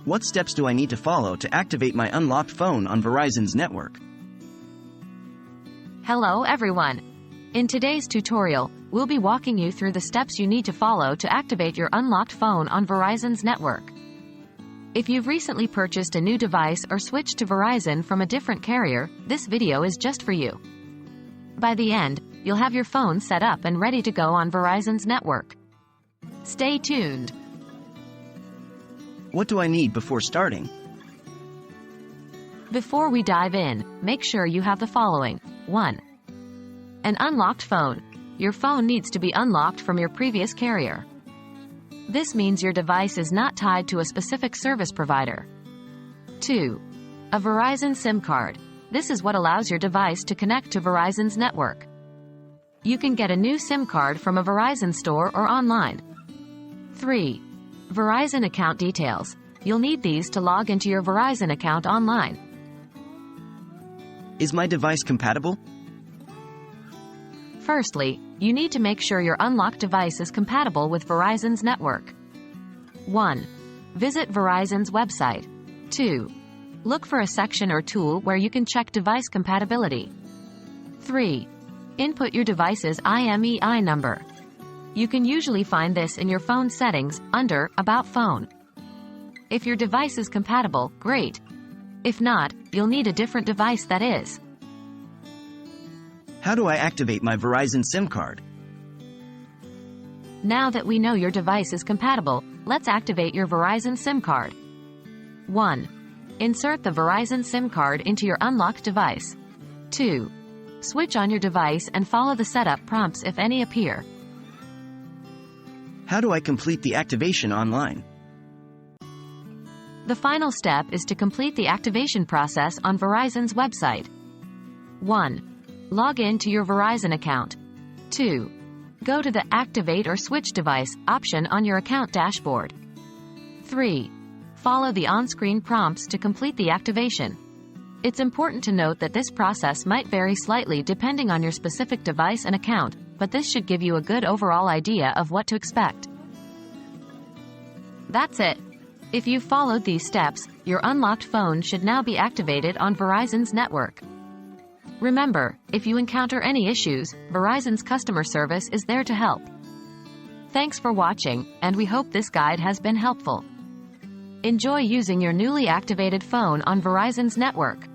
What steps do I need to follow to activate my unlocked phone on Verizon's network? Hello everyone. In today's tutorial, we'll be walking you through the steps you need to follow to activate your unlocked phone on Verizon's network. If you've recently purchased a new device or switched to Verizon from a different carrier, this video is just for you. By the end, you'll have your phone set up and ready to go on Verizon's network. Stay tuned. What do I need before starting? Before we dive in, make sure you have the following. 1. An unlocked phone. Your phone needs to be unlocked from your previous carrier. This means your device is not tied to a specific service provider. 2. A Verizon SIM card. This is what allows your device to connect to Verizon's network. You can get a new SIM card from a Verizon store or online. 3. Verizon account details. You'll need these to log into your Verizon account online. Is my device compatible? Firstly, you need to make sure your unlocked device is compatible with Verizon's network. 1. Visit Verizon's website. 2. Look for a section or tool where you can check device compatibility. 3. Input your device's IMEI number. You can usually find this in your phone settings, under About Phone. If your device is compatible, great. If not, you'll need a different device that is. How do I activate my Verizon SIM card? Now that we know your device is compatible, let's activate your Verizon SIM card. 1. Insert the Verizon SIM card into your unlocked device. 2. Switch on your device and follow the setup prompts if any appear. How do I complete the activation online? The final step is to complete the activation process on Verizon's website. 1. Log in to your Verizon account. 2. Go to the Activate or Switch Device option on your account dashboard. 3. Follow the on-screen prompts to complete the activation. It's important to note that this process might vary slightly depending on your specific device and account, but this should give you a good overall idea of what to expect. That's it. If you've followed these steps, your unlocked phone should now be activated on Verizon's network. Remember, if you encounter any issues, Verizon's customer service is there to help. Thanks for watching, and we hope this guide has been helpful. Enjoy using your newly activated phone on Verizon's network.